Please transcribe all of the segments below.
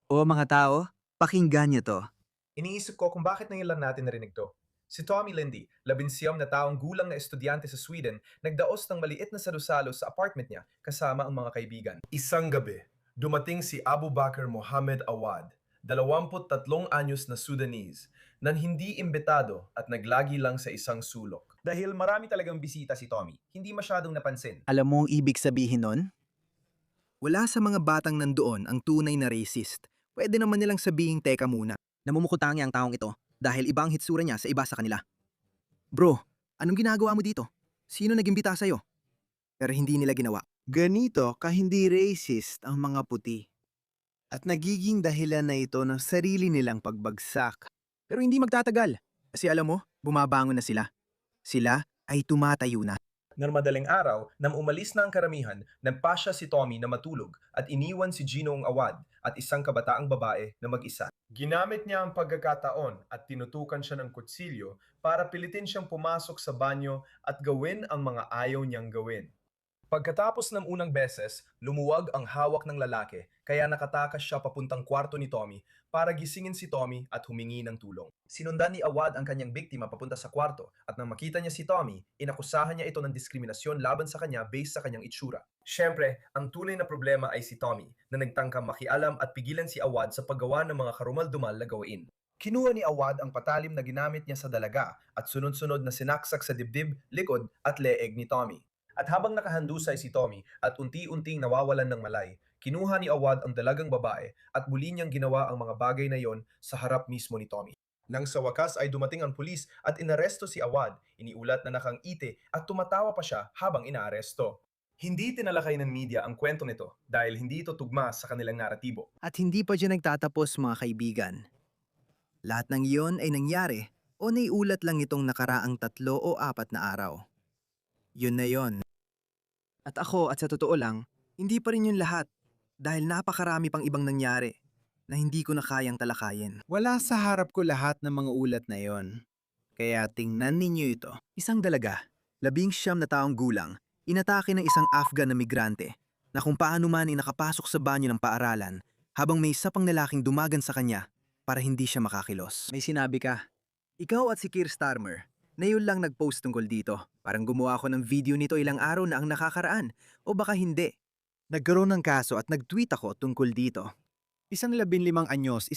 O mga tao, pakinggan niyo to. Iniisip ko kung bakit ngayon lang natin narinig to. Si Tommy Lindy, 19 na taong gulang na estudyante sa Sweden, nagdaos ng maliit na sarusalo sa apartment niya kasama ang mga kaibigan. Isang gabi, dumating si Abu Bakr Mohammed Awad, 23 anyos na Sudanese, nang hindi imbitado at naglagi lang sa isang sulok. Dahil marami talagang bisita si Tommy, hindi masyadong napansin. Alam mo ang ibig sabihin nun? Wala sa mga batang nandoon ang tunay na racist. Pwede naman nilang sabihing teka muna. Namumukutangi ang taong ito dahil iba ang hitsura niya sa iba sa kanila. Bro, anong ginagawa mo dito? Sino nagimbita sa'yo? Pero hindi nila ginawa. Ganito ka hindi racist ang mga puti. At nagiging dahilan na ito ng sarili nilang pagbagsak. Pero hindi magtatagal. Kasi alam mo, bumabangon na sila. Sila ay tumatayo na. Nang madaling araw, nang umalis na ang karamihan, nagpasya si Tommy na matulog at iniwan si Ginoong Awad at isang kabataang babae na mag-isa. Ginamit niya ang pagkakataon at tinutukan siya ng kutsilyo para pilitin siyang pumasok sa banyo at gawin ang mga ayaw niyang gawin. Pagkatapos ng unang beses, lumuwag ang hawak ng lalaki kaya nakatakas siya papuntang kwarto ni Tommy para gisingin si Tommy at humingi ng tulong. Sinundan ni Awad ang kanyang biktima papunta sa kwarto at nang makita niya si Tommy, inakusahan niya ito ng diskriminasyon laban sa kanya based sa kanyang itsura. Siyempre, ang tunay na problema ay si Tommy na nagtangkang makialam at pigilan si Awad sa paggawa ng mga karumal-dumal na gawain. Kinuha ni Awad ang patalim na ginamit niya sa dalaga at sunod-sunod na sinaksak sa dibdib, likod at leeg ni Tommy. At habang nakahandusay si Tommy at unti-unting nawawalan ng malay, kinuha ni Awad ang dalagang babae at muli niyang ginawa ang mga bagay na yon sa harap mismo ni Tommy. Nang sa wakas ay dumating ang pulis at inaresto si Awad, iniulat na nakangiti at tumatawa pa siya habang inaaresto. Hindi tinalakay ng media ang kwento nito dahil hindi ito tugma sa kanilang naratibo. At hindi pa dyan nagtatapos mga kaibigan. Lahat ng iyon ay nangyari o naiulat lang itong nakaraang 3 o 4 na araw. Yun na yon. At ako at sa totoo lang, hindi pa rin yun lahat dahil napakarami pang ibang nangyari na hindi ko na kayang talakayin. Wala sa harap ko lahat ng mga ulat na yon. Kaya tingnan ninyo ito. Isang dalaga, 19 na taong gulang, inatake ng isang Afghan na migrante na kung paano man ay nakapasok sa banyo ng paaralan habang may isa pang lalaking dumagan sa kanya para hindi siya makakilos. May sinabi ka, ikaw at si Keir Starmer, na yun lang nag-post tungkol dito. Parang gumawa ako ng video nito ilang araw na ang nakakaraan o baka hindi. Nagkaroon ng kaso at nag-tweet ako tungkol dito. Isang 15 anyos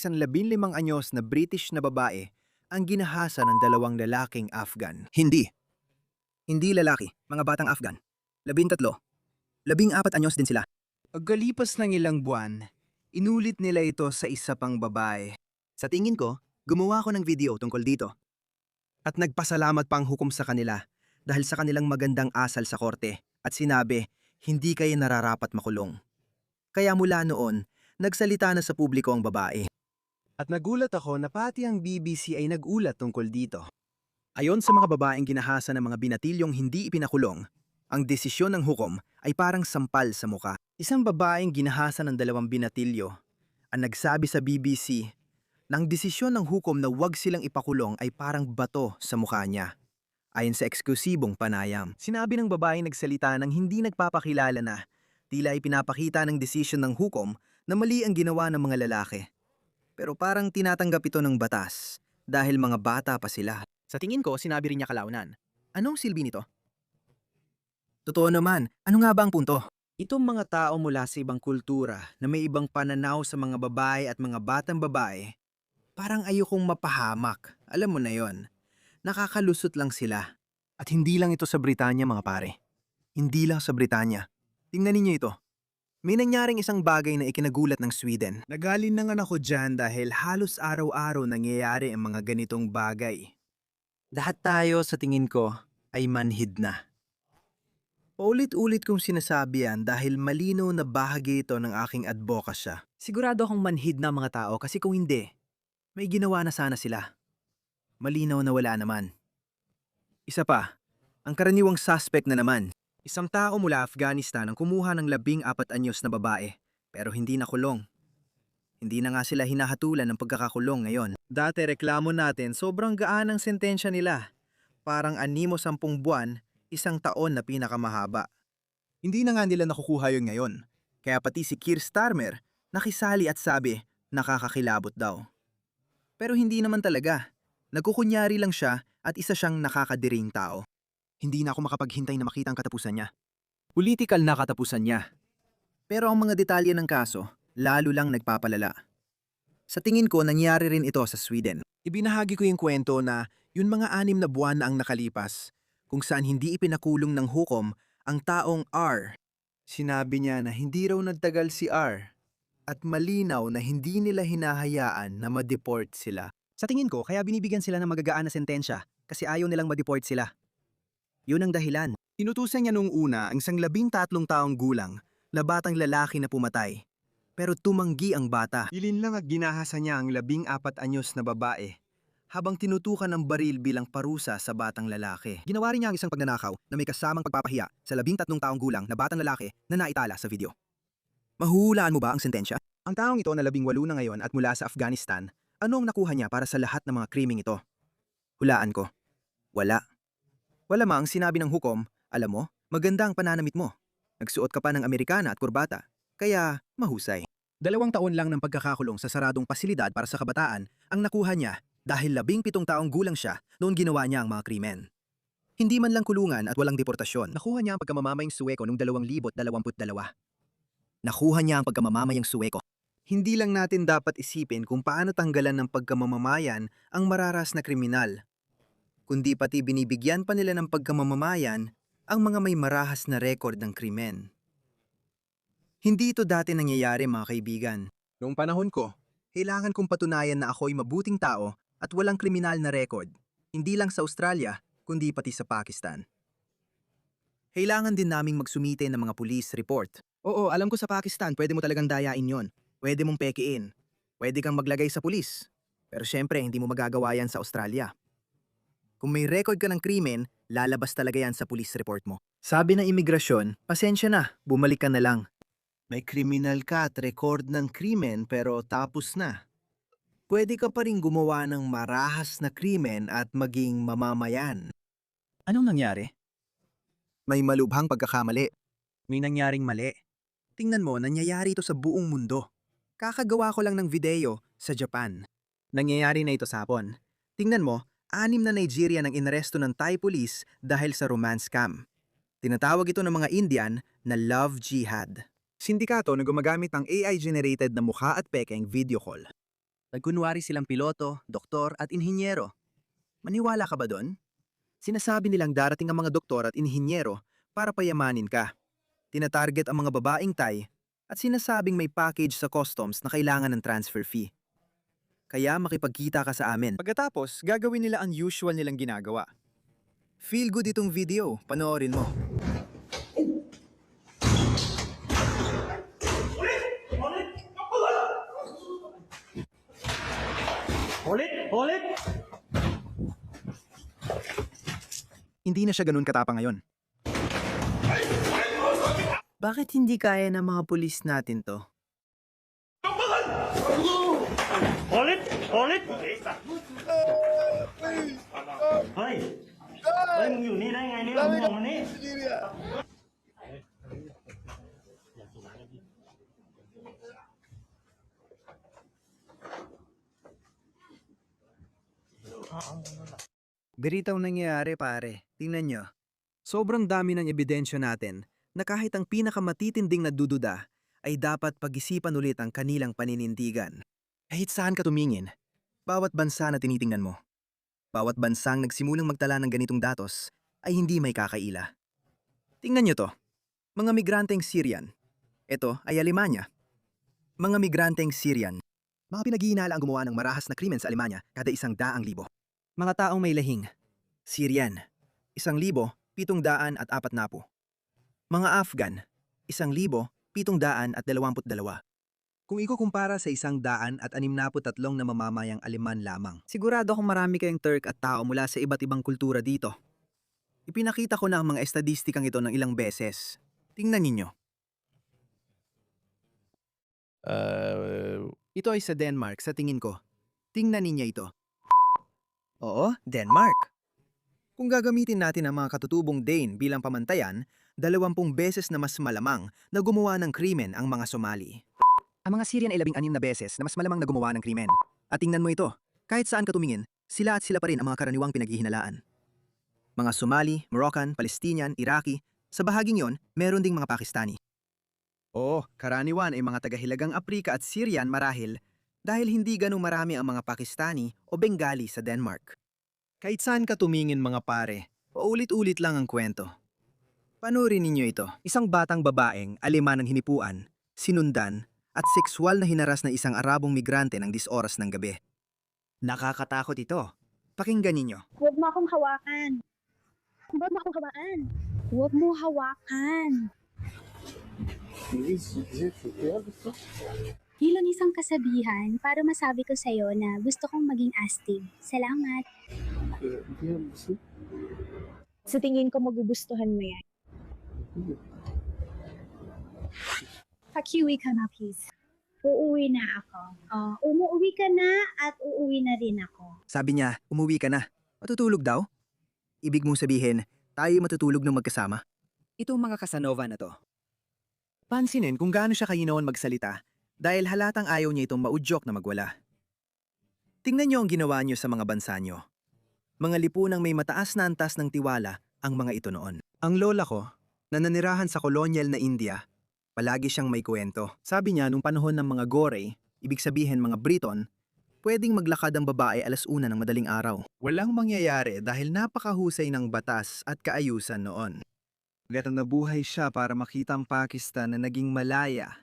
na British na babae ang ginahasa ng 2 lalaking Afghan. Hindi. Hindi lalaki, mga batang Afghan. 13. 14 anyos din sila. Pagkalipas ng ilang buwan, inulit nila ito sa isa pang babae. Sa tingin ko, gumawa ako ng video tungkol dito. At nagpasalamat pa ang hukom sa kanila dahil sa kanilang magandang asal sa korte at sinabi, hindi kayo nararapat makulong. Kaya mula noon, nagsalita na sa publiko ang babae. At nagulat ako na pati ang BBC ay nagulat tungkol dito. Ayon sa mga babaeng ginahasa ng mga binatilyong hindi ipinakulong, ang desisyon ng hukom ay parang sampal sa muka. Isang babaeng ginahasa ng 2 binatilyo ang nagsabi sa BBC na ang desisyon ng hukom na huwag silang ipakulong ay parang bato sa mukha niya. Ayon sa eksklusibong panayam, sinabi ng babaeng nagsalita ng hindi nagpapakilala na tila ipinapakita ng desisyon ng hukom na mali ang ginawa ng mga lalaki. Pero parang tinatanggap ito ng batas dahil mga bata pa sila. Sa tingin ko, sinabi rin niya kalaunan. Anong silbi nito? Totoo naman, ano nga ba ang punto? Itong mga tao mula sa ibang kultura na may ibang pananaw sa mga babae at mga batang babae, parang ayokong mapahamak. Alam mo na yon. Nakakalusot lang sila. At hindi lang ito sa Britanya mga pare. Hindi lang sa Britanya. Tingnan ninyo ito. May nangyaring isang bagay na ikinagulat ng Sweden. Nagalin na nga ako dyan dahil halos araw-araw nangyayari ang mga ganitong bagay. Lahat tayo sa tingin ko ay manhid na. Paulit-ulit kong sinasabi yan dahil malinaw na bahagi ito ng aking advokasya. Sigurado akong manhid na mga tao kasi kung hindi, may ginawa na sana sila. Malinaw na wala naman. Isa pa, ang karaniwang suspect na naman. Isang tao mula Afghanistan ang kumuha ng 14 anyos na babae, pero hindi nakulong. Hindi na nga sila hinahatulan ng pagkakakulong ngayon. Dati reklamo natin sobrang gaan ang sentensya nila. Parang 6-10 buwan, 1 taon na pinakamahaba. Hindi na nga nila nakukuha yun ngayon. Kaya pati si Keir Starmer nakisali at sabi, Nakakakilabot daw. Pero hindi naman talaga. Nagkukunyari lang siya at isa siyang nakakadiring tao. Hindi na ako makapaghintay na makita ang katapusan niya. Politikal na katapusan niya. Pero ang mga detalye ng kaso, lalo lang nagpapalala. Sa tingin ko, nangyari rin ito sa Sweden. Ibinahagi ko yung kwento na yun mga 6 na buwan na ang nakalipas, kung saan hindi ipinakulong ng hukom ang taong R. Sinabi niya na hindi raw nagtagal si R at malinaw na hindi nila hinahayaan na ma-deport sila. Sa tingin ko, kaya binibigyan sila ng magagaan na sentensya kasi ayaw nilang ma-deport sila. Yun ang dahilan. Inutusan niya nung una ang isang 13 taong gulang na batang lalaki na pumatay. Pero tumanggi ang bata. Ilin lang at ginahasa niya ang 14 anyos na babae habang tinutukan ng baril bilang parusa sa batang lalaki. Ginawa rin niya ang isang pagnanakaw na may kasamang pagpapahiya sa 13 taong gulang na batang lalaki na naitala sa video. Mahuhulaan mo ba ang sentensya? Ang taong ito na 18 na ngayon at mula sa Afghanistan, ano ang nakuha niya para sa lahat ng mga krimeng ito? Hulaan ko. Wala. Wala mang sinabi ng hukom, alam mo, maganda ang pananamit mo. Nagsuot ka pa ng Amerikana at kurbata, kaya mahusay. 2 taon lang ng pagkakakulong sa saradong pasilidad para sa kabataan ang nakuha niya dahil 17 taong gulang siya noon ginawa niya ang mga krimen. Hindi man lang kulungan at walang deportasyon. Nakuha niya ang pagkamamamayang Suweko noong 2022. Nakuha niya ang pagkamamamayang Suweko. Hindi lang natin dapat isipin kung paano tanggalan ng pagkamamamayan ang mararas na kriminal, kundi pati binibigyan pa nila ng pagkamamamayan ang mga may marahas na rekord ng krimen. Hindi ito dati nangyayari, mga kaibigan. Noong panahon ko, kailangan kong patunayan na ako'y mabuting tao at walang kriminal na rekord, hindi lang sa Australia, kundi pati sa Pakistan. Kailangan din naming magsumite ng mga police report. Oo, alam ko sa Pakistan, pwede mo talagang dayain yon. Pwede mong pekiin. Pwede kang maglagay sa pulis. Pero syempre, hindi mo magagawa yan sa Australia. Kung may record ka ng krimen, lalabas talaga yan sa police report mo. Sabi ng imigrasyon, pasensya na, bumalik ka na lang. May kriminal ka at record ng krimen pero tapos na. Pwede ka pa rin gumawa ng marahas na krimen at maging mamamayan. Anong nangyari? May malubhang pagkakamali. May nangyaring mali. Tingnan mo, nangyayari ito sa buong mundo. Kakagawa ko lang ng video sa Japan. Nangyayari na ito sa Hapon. Tingnan mo, 6 na Nigerian ang inaresto ng Thai police dahil sa romance scam. Tinatawag ito ng mga Indian na love jihad. Sindikato na gumagamit ng AI-generated na mukha at pekeng video call. Nagkunwari silang piloto, doktor at inhinyero. Maniwala ka ba doon? Sinasabi nilang darating ang mga doktor at inhinyero para payamanin ka. Tinatarget ang mga babaeng Thai at sinasabing may package sa customs na kailangan ng transfer fee. Kaya makipagkita ka sa amin. Pagkatapos, gagawin nila ang usual nilang ginagawa. Feel good itong video, panoorin mo. Ulit! Hindi na siya ganun katapang ngayon. Bakit hindi kaya ng mga pulis natin to? Ulit!เฮ้ย มึงอยู่นี่ได้ไงเนี่ยมึงออกมานี่ Ganitong nangyayari, pare. Tingnan nyo. Sobrang dami ng ebidensya natin na kahit ang pinakamatitinding na dududa ay dapat pag-isipan ulit ang kanilang paninindigan. Kahit saan ka tumingin, bawat bansa na tinitingnan mo, bawat bansang nagsimulang magtala ng ganitong datos ay hindi may kakaila. Tingnan nyo to. Mga migranteng Syrian. Ito ay Alemanya. Mga migranteng Syrian. Mga pinag-iinala ang gumawa ng marahas na krimen sa Alemanya kada 100,000. Mga taong may lahing. Syrian. 1,740. Mga Afghan. 1,722. Kung ikukumpara sa 163 na mamamayang Aleman lamang, sigurado akong marami kayong Turk at tao mula sa iba't ibang kultura dito. Ipinakita ko na ang mga estadistikang ito ng ilang beses. Tingnan ninyo. Ito ay sa Denmark sa tingin ko. Tingnan ninyo ito. Oo, Denmark. Kung gagamitin natin ang mga katutubong Dane bilang pamantayan, 20 beses na mas malamang na gumawa ng krimen ang mga Somali. Ang mga Syrian ay 16 na beses na mas malamang na gumawa ng krimen. At tingnan mo ito, kahit saan ka tumingin, sila at sila pa rin ang mga karaniwang pinaghihinalaan. Mga Somali, Moroccan, Palestinian, Iraqi, sa bahaging yon, meron ding mga Pakistani. Oo, karaniwan ay mga tagahilagang Aprika at Syrian marahil dahil hindi ganong marami ang mga Pakistani o Bengali sa Denmark. Kahit saan ka tumingin mga pare, paulit-ulit lang ang kwento. Panoorin ninyo ito. Isang batang babaeng alima ng hinipuan, sinundan, at sexual na hinaras na isang Arabong migrante ng 10 oras ng gabi. Nakakatakot ito. Pakinggan ninyo. Huwag mo akong hawakan. Huwag mo akong hawakan. Huwag mo hawakan. Yun isang kasabihan para masabi ko sa'yo na gusto kong maging astig. Salamat. Sa tingin ko magugustuhan mo yan. Pakiuwi ka na, please. Uuwi na ako. Umuwi ka na at uuwi na rin ako. Sabi niya, umuwi ka na. Matutulog daw? Ibig mong sabihin, tayo matutulog ng magkasama? Itong mga Casanova na to. Pansinin kung gaano siya kayinaon magsalita dahil halatang ayaw niya itong maudyok na magwala. Tingnan niyo ang ginawa niyo sa mga bansa niyo. Mga lipunang may mataas na antas ng tiwala ang mga ito noon. Ang lola ko, na nanirahan sa kolonyal na India, palagi siyang may kwento. Sabi niya nung panahon ng mga Gore, ibig sabihin mga Briton, pwedeng maglakad ang babae 1:00 ng madaling araw. Walang mangyayari dahil napakahusay ng batas at kaayusan noon. Pero nabuhay siya para makita ang Pakistan na naging malaya.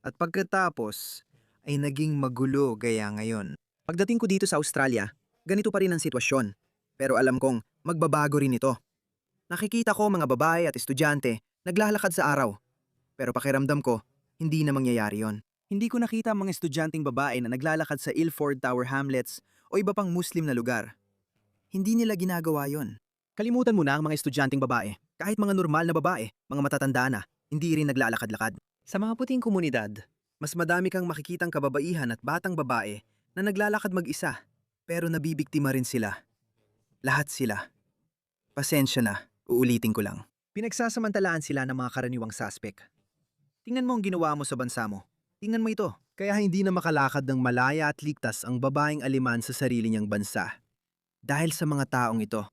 At pagkatapos ay naging magulo gaya ngayon. Pagdating ko dito sa Australia, ganito pa rin ang sitwasyon. Pero alam kong magbabago rin ito. Nakikita ko mga babae at estudyante naglalakad sa araw. Pero pakiramdam ko, hindi na mangyayari yon. Hindi ko nakita ang mga estudyanteng babae na naglalakad sa Ilford Tower Hamlets o iba pang Muslim na lugar. Hindi nila ginagawa yon. Kalimutan mo na ang mga estudyanteng babae. Kahit mga normal na babae, mga matatanda na, hindi rin naglalakad-lakad. Sa mga puting komunidad, mas madami kang makikitang kababaihan at batang babae na naglalakad mag-isa, pero nabibiktima rin sila. Lahat sila. Pasensya na, uulitin ko lang. Pinagsasamantalaan sila ng mga karaniwang suspect. Tingnan mo ang ginawa mo sa bansa mo. Tingnan mo ito. Kaya hindi na makalakad ng malaya at ligtas ang babaeng aliman sa sarili niyang bansa. Dahil sa mga taong ito.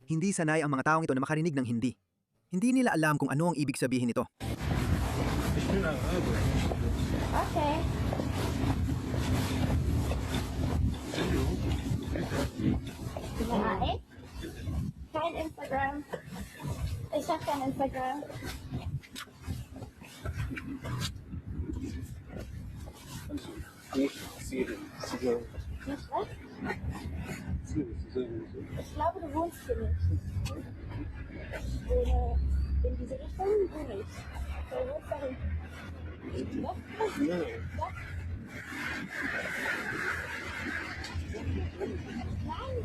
Hindi sanay ang mga taong ito na makarinig ng hindi. Hindi nila alam kung ano ang ibig sabihin nito. Okay. Kumain? Kain Instagram. Isa kain Instagram. Nicht was? Ich glaube, du wohnst hier nicht. Oder in diese Richtung? Du nicht. Du wohnst da hinten. Doch? Doch? Nein!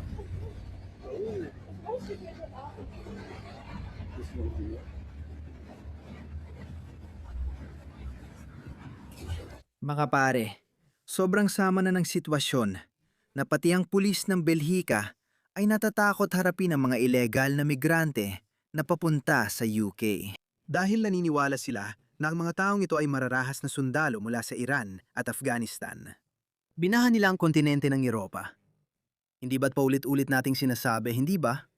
Ich weiß nicht, auch. Mga pare, sobrang sama na ng sitwasyon na pati ang pulis ng Belhika ay natatakot harapin ang mga ilegal na migrante na papunta sa UK. Dahil naniniwala sila na ang mga taong ito ay mararahas na sundalo mula sa Iran at Afghanistan. Binahan nila ang kontinente ng Europa. Hindi ba't paulit-ulit nating sinasabi, hindi ba?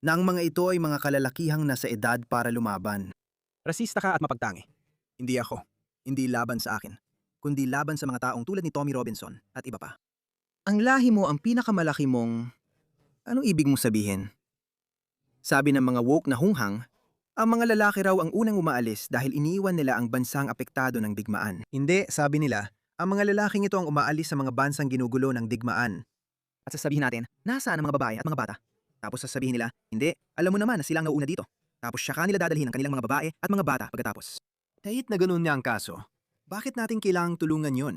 Na ang mga ito ay mga kalalakihang nasa edad para lumaban. Rasista ka at mapagtangi. Hindi ako. Hindi laban sa akin. Kundi laban sa mga taong tulad ni Tommy Robinson at iba pa. Ang lahi mo ang pinakamalaki mong... Anong ibig mong sabihin? Sabi ng mga woke na hunghang, ang mga lalaki raw ang unang umaalis dahil iniiwan nila ang bansang apektado ng digmaan. Hindi, sabi nila, ang mga lalaking ito ang umaalis sa mga bansang ginugulo ng digmaan. At sasabihin natin, nasaan ang mga babae at mga bata? Tapos sasabihin nila, hindi, alam mo naman na sila ang nauna dito. Tapos siya kanila dadalhin ang kanilang mga babae at mga bata pagkatapos. Kahit na ganun niya ang kaso, bakit natin kailangang tulungan yon?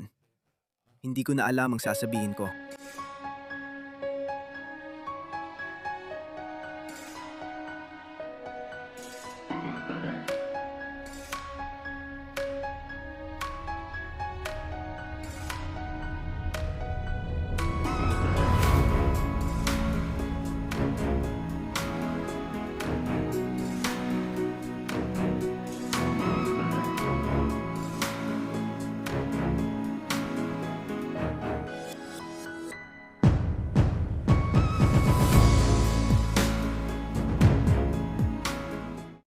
Hindi ko na alam ang sasabihin ko.